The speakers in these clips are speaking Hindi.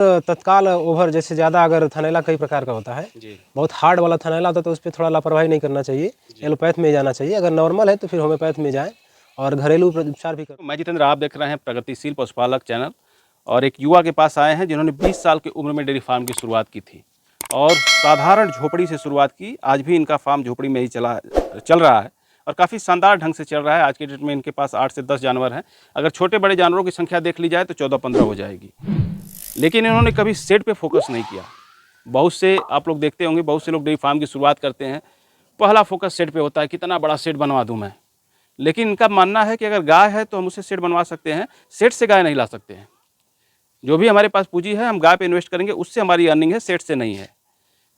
तत्काल ओवर जैसे ज़्यादा अगर थनैला कई प्रकार का होता है, बहुत हार्ड वाला थनैला होता है तो उस पर थोड़ा लापरवाही नहीं करना चाहिए, एलोपैथ में जाना चाहिए। अगर नॉर्मल है तो फिर होम्योपैथ में जाएँ और घरेलू उपचार भी करें। मैं जितेंद्र, आप देख रहे हैं प्रगतिशील पशुपालक चैनल, और एक युवा के पास आए हैं जिन्होंने 20 साल की उम्र में डेयरी फार्म की शुरुआत की थी और साधारण झोपड़ी से शुरुआत की। आज भी इनका फार्म झोपड़ी में ही चल रहा है और काफ़ी शानदार ढंग से चल रहा है। आज के डेट में इनके पास 8 से 10 जानवर हैं। अगर छोटे बड़े जानवरों की संख्या देख ली जाए तो 14-15 हो जाएगी, लेकिन इन्होंने कभी शेड पे फोकस नहीं किया। बहुत से आप लोग देखते होंगे, बहुत से लोग डेयरी फार्म की शुरुआत करते हैं, पहला फोकस शेड पे होता है, कितना बड़ा शेड बनवा दूं मैं। लेकिन इनका मानना है कि अगर गाय है तो हम उसे शेड बनवा सकते हैं, शेड से गाय नहीं ला सकते हैं। जो भी हमारे पास पूंजी है हम गाय पे इन्वेस्ट करेंगे, उससे हमारी अर्निंग है, शेड से नहीं है।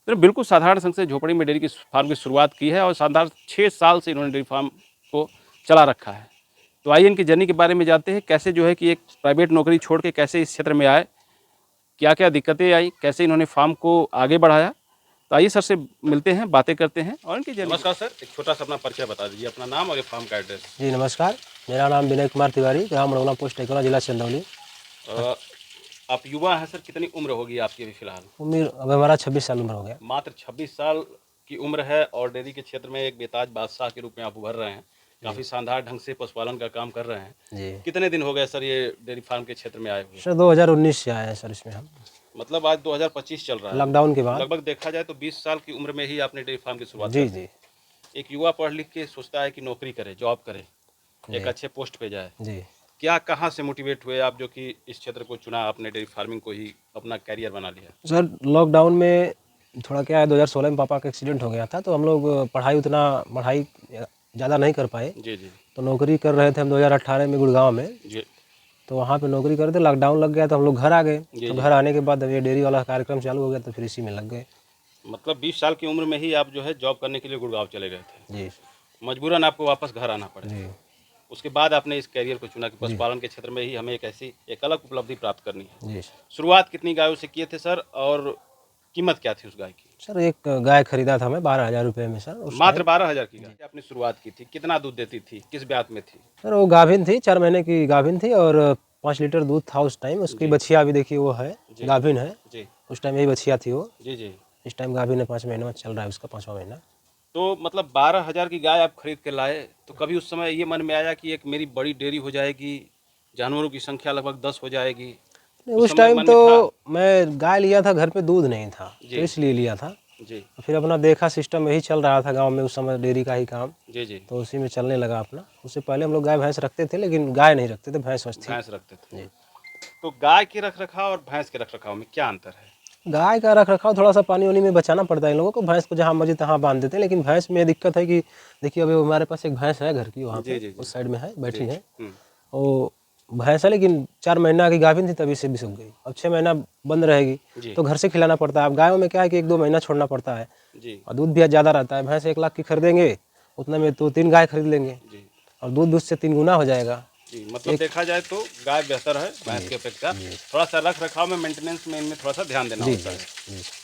तो बिल्कुल साधारण ढंग से झोपड़ी में डेयरी की फार्म की शुरुआत की है और शानदार 6 साल से इन्होंने डेयरी फार्म को चला रखा है। तो आइए इनकी जर्नी के बारे में जानते हैं, कैसे जो है कि एक प्राइवेट नौकरी छोड़ के कैसे इस क्षेत्र में आए, क्या क्या दिक्कतें आई, कैसे इन्होंने फार्म को आगे बढ़ाया। तो आइए सर से मिलते हैं, बातें करते हैं और इनकी जर्नी। नमस्कार सर, एक छोटा सा अपना परिचय बता दीजिए, अपना नाम और फार्म का एड्रेस। जी नमस्कार, मेरा नाम विनय कुमार तिवारी, ग्राम मड़ौला पोस्ट टेकोला, जिला चंदौली। आप युवा हैं सर, कितनी उम्र होगी आपकी अभी फिलहाल? उम्र अब हमारा 26 साल उम्र हो गया। मात्र 26 साल की उम्र है और डेयरी के क्षेत्र में एक बेताज बादशाह के रूप में आप उभर रहे हैं। काफ़ी शानदार ढंग से पशुपालन का काम कर रहे हैं जी। कितने दिन हो गए सर ये डेयरी फार्म के क्षेत्र में आए हुए? सर 2019 से आए हैं सर इसमें हम। मतलब आज 2025 चल रहा है, लॉकडाउन के बाद। लगभग देखा जाए तो 20 साल की उम्र में ही आपने डेयरी फार्म की शुरुआत जी कर दी। जी। एक युवा पढ़ लिख के सोचता है कि नौकरी करे, जॉब करे, एक अच्छे पोस्ट पे जाए। जी। क्या कहाँ से मोटिवेट हुए आप जो कि इस क्षेत्र को चुना, आपने डेयरी फार्मिंग को ही अपना कैरियर बना लिया? सर लॉकडाउन में थोड़ा क्या है, 2016 में पापा का एक्सीडेंट हो गया था तो हम लोग पढ़ाई ज़्यादा नहीं कर पाए। जी जी। तो नौकरी कर रहे थे हम 2018 में गुड़गांव में। जी। तो वहाँ पे नौकरी कर रहे थे, लॉकडाउन लग गया तो हम लोग घर आ गए। तो घर आने के बाद ये डेयरी वाला कार्यक्रम चालू हो गया तो फिर इसी में लग गए। मतलब 20 साल की उम्र में ही आप जो है जॉब करने के लिए गुड़गांव चले गए थे? जी। मजबूरन आपको वापस घर आना पड़ा। जी। उसके बाद आपने इस कैरियर को चुना कि पशुपालन के क्षेत्र में ही हमें एक अलग उपलब्धि प्राप्त करनी है। जी। शुरुआत कितनी गायों से किए थे सर और कीमत क्या थी उस गाय की? सर एक गाय खरीदा था मैं 12,000 रुपये में सर। मात्र 12,000 की गाय आपने शुरुआत की थी? कितना दूध देती थी, किस ब्यात में थी? सर वो गाभिन थी, 4 महीने की गाभिन थी और 5 लीटर दूध था उस टाइम। उसकी बछिया भी देखिए वो है, गाभिन है जी। उस टाइम यही बछिया थी वो। जी जी। इस टाइम गाभिन है, 5 महीने में चल रहा है उसका 5वां महीना। तो मतलब 12,000 की गाय आप खरीद के लाए, तो कभी उस समय ये मन में आया कि एक मेरी बड़ी डेयरी हो जाएगी, जानवरों की संख्या लगभग 10 हो जाएगी? उस टाइम तो मैं गाय लिया था, घर पे दूध नहीं था तो इसलिए लिया था। जी। फिर अपना देखा सिस्टम यही चल रहा था गांव में उस समय, डेयरी का ही काम। जी जी। तो उसी में चलने लगा अपना। उससे पहले हम लोग गाय भैंस रखते थे लेकिन गाय नहीं रखते थे, भैंस थी। भैंस रखते थे। जी। तो गाय के रख रखाव और भैंस के रख रखाव में क्या अंतर है? गाय का रख रखाव थोड़ा सा पानी वानी में बचाना पड़ता है इन लोगों को। भैंस को जहाँ मर्जी तहाँ बांध देते हैं, लेकिन भैंस में दिक्कत है कि देखिए अभी हमारे पास एक भैंस है घर की, वहाँ पे उस साइड में है, बैठी है। वो भैंस है लेकिन 4 महीना की गाभिन थी तभी से भी सूख गई। अब 6 महीना बंद रहेगी तो घर से खिलाना पड़ता है। अब गायों में क्या है कि 1-2 महीना छोड़ना पड़ता है और दूध भी ज़्यादा रहता है। भैंस 1 लाख की खरीदेंगे उतना में तो 3 गाय खरीद लेंगे और दूध उससे 3 गुना हो जाएगा। जी, मतलब देखा जाए तो गाय बेहतर है भैंस की अपेक्षा। थोड़ा सा रख रखाव में, मेंटेनेंस में इनमें थोड़ा सा ध्यान देना होता है।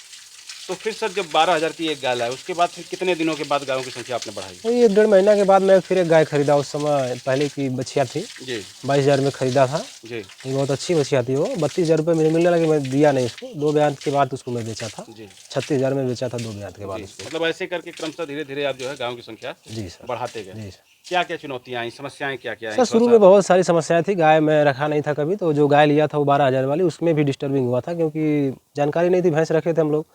तो फिर सर जब 12,000 की एक गाय लाए, उसके बाद फिर कितने दिनों के बाद गायों की संख्या आपने बढ़ाई? वही 1-1.5 महीना के बाद मैं फिर एक गाय खरीदा। उस समय पहले की बछिया थी जी, 22,000 में खरीदा था जी। ये बहुत अच्छी बछिया थी वो। 32,000 रुपये मुझे मिलने लगे, मैं दिया नहीं उसको। 2 ब्यात के बाद उसको मैं बेचा था जी। 36,000 में बेचा था 2 ब्यात के बाद उसको। मतलब ऐसे करके क्रमशः धीरे धीरे आप जो है गायों की संख्या जी सर बढ़ाते गए जी सर। क्या क्या चुनौतियाँ आई, समस्याएं क्या क्या आई? सर शुरू में बहुत सारी समस्याएं थी। गाय मैं रखा नहीं था कभी, तो जो गाय लिया था वो 12,000 वाली, उसमें भी डिस्टर्बिंग हुआ था क्योंकि जानकारी नहीं थी। भैंस रखे थे हम लोग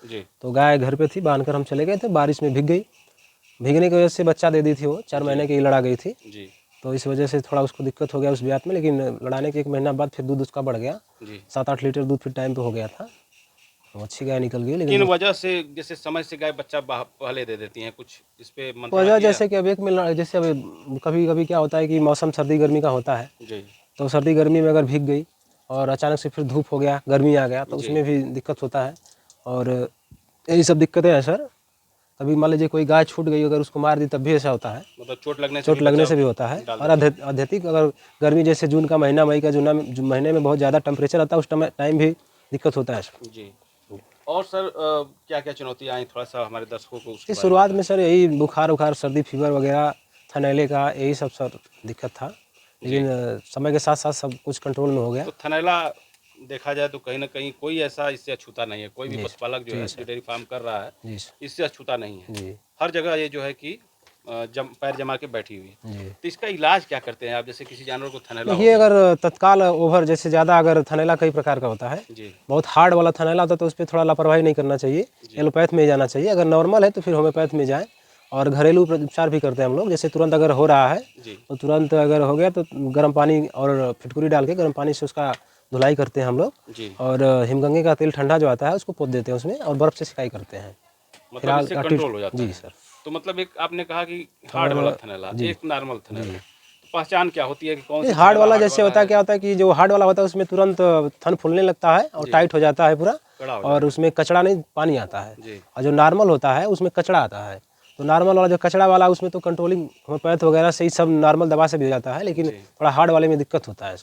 तो गाय घर पे थी, बांध कर हम चले गए थे। बारिश में भीग गई, भीगने की वजह से बच्चा दे दी थी वो। 4 महीने की लड़ा गई थी जी। तो इस वजह से थोड़ा उसको दिक्कत हो गया उस ब्यात में, लेकिन लड़ाने के 1 महीना बाद फिर दूध उसका बढ़ गया। 7-8 लीटर दूध फिर टाइम पे हो गया था। अच्छी गाय निकल गई। लेकिन वजह से जैसे समय से गाय बच्चा पहले दे देती हैं, कुछ इस पे वजह जैसे कि अब एक में जैसे अब कभी कभी क्या होता है कि मौसम सर्दी गर्मी का होता है जी। तो सर्दी गर्मी में अगर भीग गई और अचानक से फिर धूप हो गया, गर्मी आ गया, तो उसमें भी दिक्कत होता है। और यही सब दिक्कतें हैं सर। कभी मान लीजिए कोई गाय छूट गई, अगर उसको मार दी तब भी ऐसा होता है। मतलब चोट लगने से भी होता है। और अत्यधिक अगर गर्मी, जैसे जून का महीना, मई का जून महीने में बहुत ज़्यादा टेम्परेचर आता है, उस टाइम भी दिक्कत होता है जी। और सर क्या क्या चुनौतियाँ आई, थोड़ा सा हमारे दर्शकों को उसके शुरुआत में सर यही बुखार उखार, सर्दी, फीवर वगैरह, थनैले का, यही सब सर दिक्कत था। लेकिन समय के साथ साथ सब कुछ कंट्रोल में हो गया। तो थनैला देखा जाए तो कहीं ना कहीं कोई ऐसा इससे अछूता नहीं है, कोई भी जी पशुपालक जो जी है सर। जो डेयरी फार्म कर रहा है जी सर। इससे अछूता नहीं है। जी हर जगह ये जो है कि पैर जमा के बैठी हुई है। जी। तो इसका इलाज क्या करते हैं आप? जैसे किसी जानवर को थनैला हो देखिए, गया। अगर तत्काल ओवर जैसे ज़्यादा अगर थनैला कई प्रकार का होता है, जी बहुत हार्ड वाला थनैला होता है तो उस पे थोड़ा लापरवाही नहीं करना चाहिए, जी एलोपैथ में ही जाना चाहिए। अगर नॉर्मल है तो फिर होम्योपैथ में जाएँ, और घरेलू उपचार भी करते हैं हम लोग। जैसे तुरंत अगर हो रहा है जी तो तुरंत अगर हो गया तो गर्म पानी और फिटकरी डाल के गर्म पानी से उसका धुलाई करते हैं हम लोग, जी। और हिमगंगे का तेल ठंडा जो आता है उसको पोत देते हैं उसमें, और बर्फ़ से सिकाई करते हैं। मतलब फिलहाल इससे कंट्रोल हो जाता जी है। सर। तो मतलब एक आपने कहा कि हार्ड वाला अगर थनैला, जी एक नॉर्मल जी। थनैला। तो पहचान क्या होती है कि कौन नहीं, सी हार्ड थनैला वाला हार्ड जैसे वाला होता है, है? क्या होता है कि जो हार्ड वाला होता है उसमें तुरंत थन फूलने लगता है और जी टाइट हो जाता है पूरा, कड़ा हो और जाएगा। उसमें कचड़ा नहीं, पानी आता है। जी और जो नॉर्मल होता है उसमें कचड़ा आता है। तो नॉर्मल वाला जो कचड़ा वाला उसमें तो कंट्रोलिंग होम्योपैथ वगैरह से ही सब नॉर्मल दवा से भी हो जाता है, लेकिन जी। थोड़ा हार्ड वाले में दिक्कत होता है।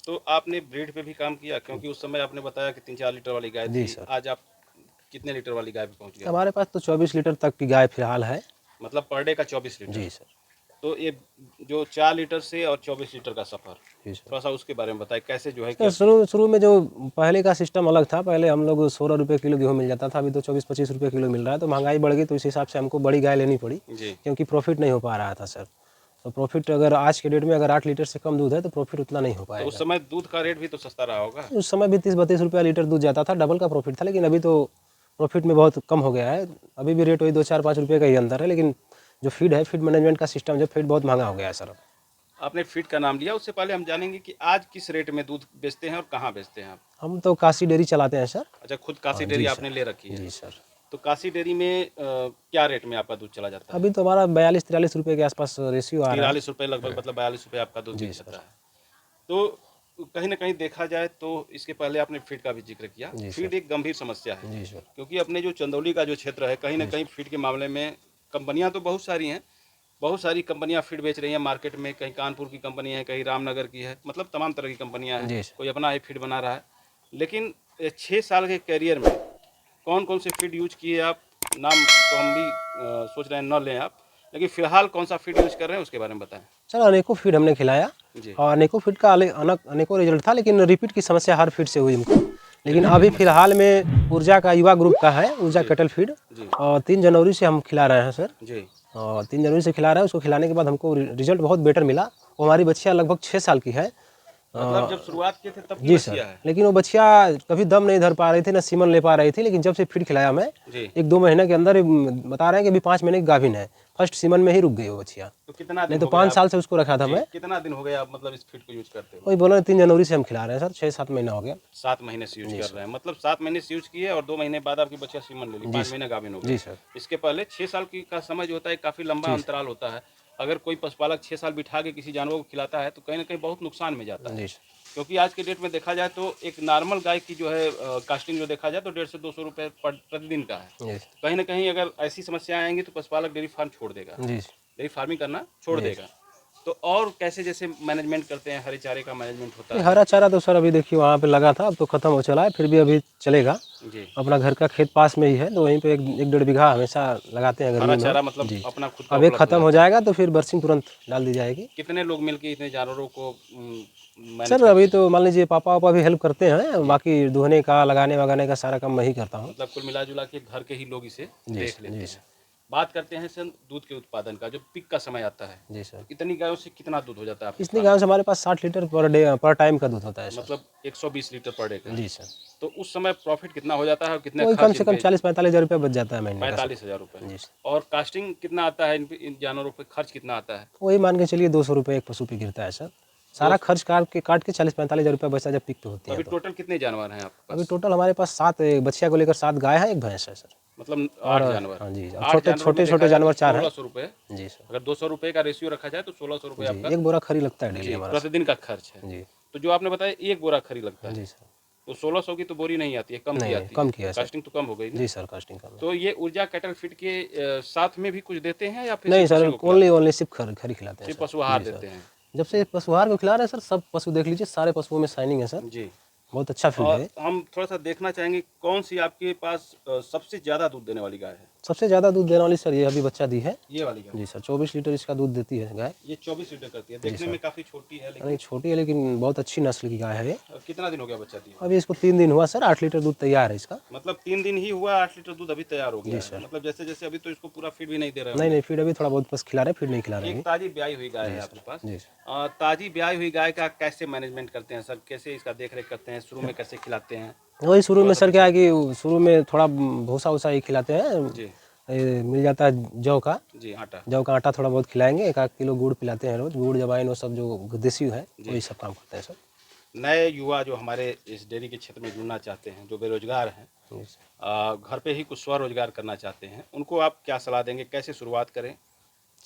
तो आपने ब्रीड पे भी काम किया, क्योंकि उस समय आपने बताया कि 3-4 लीटर वाली गाय जी थी, सर। आज आप कितने लीटर वाली गाय पे पहुंच गए? हमारे पास तो 24 लीटर तक की गाय फिलहाल है। मतलब पर डे का 24 लीटर। जी सर। तो ये जो 4 लीटर से और 24 लीटर का सफ़र, जी सर। थोड़ा सा उसके बारे में बताएं, कैसे जो है कि सर, अभी। शुरू शुरू में जो पहले का सिस्टम अलग था। पहले हम लोग 16 रुपये किलो गेहूँ मिल जाता था, अभी तो 24-25 रुपये किलो मिल रहा है। तो महंगाई बढ़ गई तो इस हिसाब से हमको बड़ी गाय लेनी पड़ी, जी क्योंकि प्रॉफिट नहीं हो पा रहा था सर। तो प्रॉफिट अगर आज के डेट में अगर 8 लीटर से कम दूध है तो प्रॉफिट उतना नहीं हो तो उस पाएगा। समय दूध का रेट भी तो सस्ता रहा होगा। उस समय भी 30-32 रुपया लीटर दूध जाता था, डबल का प्रॉफिट था। लेकिन अभी तो प्रॉफिट में बहुत कम हो गया है। अभी भी रेट वही 2-4-5 रुपये का ही अंतर है। लेकिन जो फीड है, फीड मैनेजमेंट का सिस्टम, जो फीड बहुत महंगा हो गया है सर। आपने फीड का नाम लिया, उससे पहले हम जानेंगे कि आज किस रेट में दूध बेचते हैं और कहाँ बेचते हैं आप? हम तो काशी डेयरी चलाते हैं सर। अच्छा, खुद काशी जी डेयरी सर। आपने ले रखी है। जी सर। तो काशी डेयरी में क्या रेट में आपका दूध चला जाता है? अभी तो हमारा 42-43 रुपये के आसपास रेशियो आ रहा है। 43 रुपये लगभग, मतलब 42 रुपये आपका दूध जी बिक सर। जाता है। तो कहीं ना कहीं देखा जाए तो इसके पहले आपने फीड का भी जिक्र किया। जी फीड सर। एक गंभीर समस्या है, जी सर। क्योंकि अपने जो चंदौली का जो क्षेत्र है, कहीं ना जी कहीं सर। फीड के मामले में कंपनियां तो बहुत सारी हैं, बहुत सारी कंपनियां फीड बेच रही हैं मार्केट में। कहीं कानपुर की कंपनी है, कहीं रामनगर की है, मतलब तमाम तरह की कंपनियां हैं। जी सर। कोई अपना ही फीड बना रहा है। लेकिन 6 साल के कैरियर में कौन कौन से फीड यूज किए आप? नाम तो हम भी सोच रहे हैं न लें आप, लेकिन फिलहाल कौन सा फीड यूज कर रहे हैं उसके बारे में बताएं। सर, अनेकों फीड हमने खिलाया, जी। और अनेकों फीड का अनेकों रिजल्ट था, लेकिन रिपीट की समस्या हर फीड से हुई हमको। लेकिन रिपीट की अभी समस्या। फिलहाल में ऊर्जा का युवा ग्रुप का है, ऊर्जा जी कैटल फीड, जी और 3 जनवरी से हम खिला रहे हैं सर। जी। और 3 जनवरी से खिला रहे हैं। उसको खिलाने के बाद हमको रिजल्ट बहुत बेटर मिला। वो हमारी बच्चियाँ लगभग 6 साल की है। मतलब जब शुरुआत किए थे तब की जी सर। बच्चियाँ है? लेकिन वो बच्चियाँ कभी दम नहीं धर पा रही थी, ना सीमन ले पा रही थी। लेकिन जब से फीड खिलाया मैं, जी। 1-2 महीने के अंदर ही बता रहे हैं कि अभी 5 महीने की गाभिन है। फर्स्ट सीमन में ही रुक गई वो बच्चियाँ। तो कितना नहीं दिन तो हो गया 5 आप? साल से उसको रखा था जी, मैं। कितना दिन हो गया आप मतलब इस फीड को यूज करते हुए? वही बोला, 3 जनवरी से हम खिला रहे हैं सर, 6-7 महीना हो गया। 7 महीने से यूज जी कर सर। रहे हैं, मतलब 7 महीने से यूज किए और 2 महीने बाद आपकी बच्चियाँ सीमन ले ली, जी 5 सर। महीने गाभिन हो गई। जी सर। इसके पहले 6 साल की का समय जो होता है काफ़ी लंबा जी सर। अंतराल होता है। अगर कोई पशुपालक 6 साल बिठा के किसी जानवर को खिलाता है तो कहीं ना कहीं बहुत नुकसान में जाता है। जी सर। क्योंकि आज के डेट में देखा जाए तो एक नॉर्मल गाय की जो है कास्टिंग जो देखा जाए तो 150 से 200 रुपये प्रतिदिन का है। जी सर। कहीं ना कहीं अगर ऐसी समस्याएं आएंगी तो पशुपालक डेयरी फार्म छोड़ देगा, जी सर। डेयरी फार्मिंग करना छोड़ जी देगा। तो और कैसे जैसे मैनेजमेंट करते हैं? हरे चारे का मैनेजमेंट होता नहीं, है। हरा चारा तो सर अभी देखिए वहाँ पे लगा था, अब तो ख़त्म हो चला है। फिर भी अभी चलेगा। जी। अपना घर का खेत पास में ही है, तो वहीं पे 1-1.5 बीघा हमेशा लगाते हैं हरा गर्मियों में चारा हम। मतलब जी। अपना खुद का अब एक उपलब्ध हो ख़त्म हो जाता है। जाएगा तो फिर बरसिंग तुरंत डाल दी जाएगी। कितने लोग मिलके इतने जानवरों को मैनेज सर, करते अभी हैं? तो मान लीजिए पापा भी हेल्प करते हैं, जी। बाकी दुहने का, लगाने-वगाने का सारा काम मैं ही करता हूँ। मतलब कुल मिला जुला के घर के ही लोग इसे जी देख सर। लेते जी हैं। सर। बात करते हैं सर दूध के उत्पादन का, जो पीक का समय आता है। जी सर। इतनी गायों से कितना दूध हो जाता है आपके इतनी फार्म गायों में? से हमारे पास 60 लीटर पर डे पर टाइम का दूध होता है सर। मतलब 120 लीटर पर डे का। जी सर। तो उस समय प्रॉफिट कितना हो जाता है और कितने वही कम खर्च से कम इनके? 40-45 हज़ार रुपये बच जाता है महीने का सर। 45,000 रुपये। जी सर। और कास्टिंग कितना आता है इन जानवरों पे? खर्च कितना आता है? वही मान के चलिए 200 रुपये एक पशु पे गिरता है सर। दो सारा खर्च काट के 40-45 हज़ार रुपये बचा जब पिक पे होती तो है अभी तो। टोटल कितने जानवर हैं आपके अभी पास? टोटल हमारे पास 7 बछिया को लेकर 7 गाय हैं, 1 भैंस है सर। मतलब और 8 जानवर। हाँ जी, और 8 जानवरों में देखा छोटे जाए तो जानवर 4 हैं। 1600 रुपये। जी सर। अगर 200 रुपये का रेशियो रखा जाए तो 1600 रुपये जी, आपका 1 बोरा खरी लगता है डेली जी हमारा सर। प्रतिदिन का खर्च है। जी। तो जो आपने बताया 1 बोरा खरी लगता है, जी सर। तो 1600 की तो बोरी नहीं आती है, कम की नहीं, आती है। कम तो किया है सर। कास्टिंग तो कम हो गई ना? जी सर, कास्टिंग कम है। तो ये ऊर्जा कैटल फीड के साथ में भी कुछ देते हैं या फिर नहीं सिर्फ सर, उसी को खिलाते हैं? ओनली सिर्फ खरी खिलाते हैं सिर्फ सर। पशु आहार जी सर। देते हैं। जब से पशुआहार को खिला रहे हैं सर, सब पशु देख लीजिए, सारे पशुओं में शाइनिंग है सर। जी। बहुत अच्छा फील्ड और है। हम थोड़ा सा देखना चाहेंगे कौन सी आपके पास सबसे ज़्यादा दूध देने वाली गाय है। सबसे ज़्यादा दूध देने वाली सर ये अभी बच्चा दी है ये वाली गाय जी सर, 24 लीटर इसका दूध देती है गाय। ये 24 लीटर करती है। देखने में काफ़ी छोटी है, नहीं लेकिन छोटी है लेकिन बहुत अच्छी नस्ल की गाय है ये। कितना दिन हो गया बच्चा दिए? अभी इसको 3 दिन हुआ सर, 8 लीटर दूध तैयार है इसका। मतलब 3 दिन ही हुआ, 8 लीटर दूध अभी तैयार हो गया है। मतलब जैसे जैसे अभी तो इसको पूरा फीड भी नहीं दे रहे नहीं नहीं फीड अभी थोड़ा बहुत बस खिला रहे, फीड नहीं खिला रहे एक हैं। ताजी ब्याई हुई गाय है आपके पास। जी ताजी ब्याई हुई गाय का कैसे मैनेजमेंट करते हैं सर? कैसे इसका देख रेख करते हैं? शुरू में कैसे खिलाते हैं? वही शुरू में सर क्या है कि शुरू में थोड़ा भूसा वूसा ही खिलाते हैं। जी मिल जाता है जौ का, जी आटा। जौ का आटा थोड़ा बहुत खिलाएंगे, 1 किलो गुड़ पिलाते हैं रोज, गुड़ जवाइन वो सब जो देसी है वही सब काम करते हैं सर। नए युवा जो हमारे इस डेयरी के क्षेत्र में जुड़ना चाहते हैं, जो बेरोजगार हैं, घर पे ही कुछ स्वरोजगार करना चाहते हैं, उनको आप क्या सलाह देंगे? कैसे शुरुआत करें?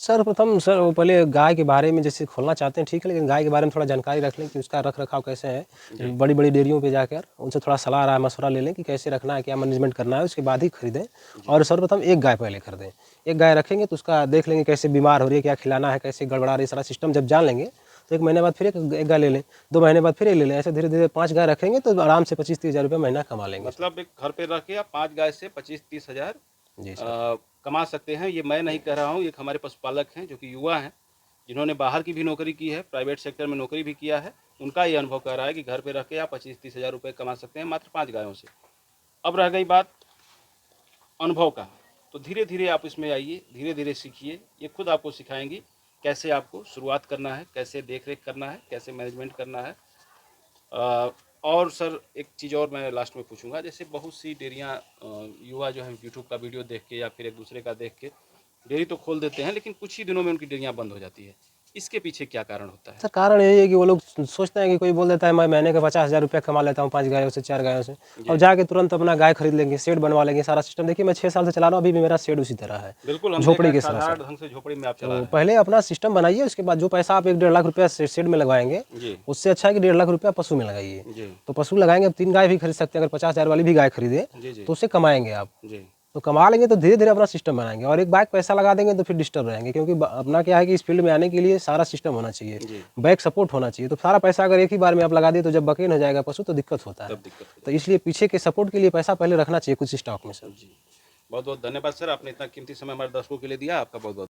सर्वप्रथम सर वो पहले गाय के बारे में जैसे खोलना चाहते हैं ठीक है, लेकिन गाय के बारे में थोड़ा जानकारी रख लें कि उसका रख रखाव कैसे है। बड़ी बड़ी डेयरियों पे जाकर उनसे थोड़ा सलाह राय मशवरा ले लें कि कैसे रखना है, क्या मैनेजमेंट करना है, उसके बाद ही खरीदें। और सर्वप्रथम एक गाय पहले खरीदें। एक गाय रखेंगे तो उसका देख लेंगे कैसे बीमार हो रही है, क्या खिलाना है, कैसे गड़बड़ा रही है, सारा सिस्टम जब जान लेंगे तो 1 महीने बाद फिर एक गाय ले लें, 2 महीने बाद फिर एक ले लें। ऐसे धीरे धीरे 5 गाय रखेंगे तो आराम से 25-30 हज़ार रुपये महीना कमा लेंगे। मतलब एक घर पे रह के आप 5 गाय से 25-30 हज़ार जी कमा सकते हैं। ये मैं नहीं कह रहा हूँ, एक हमारे पशुपालक हैं जो कि युवा हैं, जिन्होंने बाहर की भी नौकरी की है, प्राइवेट सेक्टर में नौकरी भी किया है, उनका ये अनुभव कर रहा है कि घर पे रह के आप 25-30 हज़ार रुपये कमा सकते हैं मात्र 5 गायों से। अब रह गई बात अनुभव का, तो धीरे धीरे आप इसमें आइए, धीरे धीरे सीखिए। ये खुद आपको सिखाएंगी कैसे आपको शुरुआत करना है, कैसे देख रेख करना है, कैसे मैनेजमेंट करना है। और सर एक चीज़ और मैं लास्ट में पूछूंगा, जैसे बहुत सी डेयरियाँ युवा जो है यूट्यूब का वीडियो देख के या फिर एक दूसरे का देख के डेयरी तो खोल देते हैं, लेकिन कुछ ही दिनों में उनकी डेयरियाँ बंद हो जाती है। इसके पीछे क्या कारण होता है? सर कारण यही है कि वो लोग सोचते हैं कि कोई बोल देता है मैं महीने के 50,000 रुपये कमा लेता हूँ 5 गायों से 4 गायों से, और जाके तुरंत अपना गाय खरीद लेंगे, शेड बनवा लेंगे, सारा सिस्टम। देखिए मैं 6 साल से चला रहा हूँ, अभी भी मेरा शेड उसी तरह है, बिल्कुल, हम झोपड़ी के साधारण साथ। ढंग से झोपड़ी में आप चला तो रहे हैं। पहले अपना सिस्टम बनाइए, उसके बाद जो पैसा आप 1-1.5 लाख रुपया शेड में लगवाएंगे, जी उससे अच्छा है कि 1.5 लाख रुपया पशु में लगाइए। जी तो पशु लगाएंगे, अब 3 गाय भी खरीद सकते हैं, अगर 50,000 वाली भी गाय खरीदे जी जी तो उससे कमाएंगे आप। जी तो कमा लेंगे तो धीरे धीरे अपना सिस्टम बनाएंगे, और एक बाइक पैसा लगा देंगे तो फिर डिस्टर्ब रहेंगे, क्योंकि अपना क्या है कि इस फील्ड में आने के लिए सारा सिस्टम होना चाहिए, जी। बैक सपोर्ट होना चाहिए। तो सारा पैसा अगर एक ही बार में आप लगा दिए तो जब बकेन हो जाएगा पशु तो दिक्कत होता है। तब दिक्कत हो तो इसलिए पीछे के सपोर्ट के लिए पैसा पहले रखना चाहिए कुछ स्टॉक में सर। जी। बहुत बहुत धन्यवाद सर, आपने इतना कीमती समय हमारे दर्शकों के लिए दिया। आपका बहुत बहुत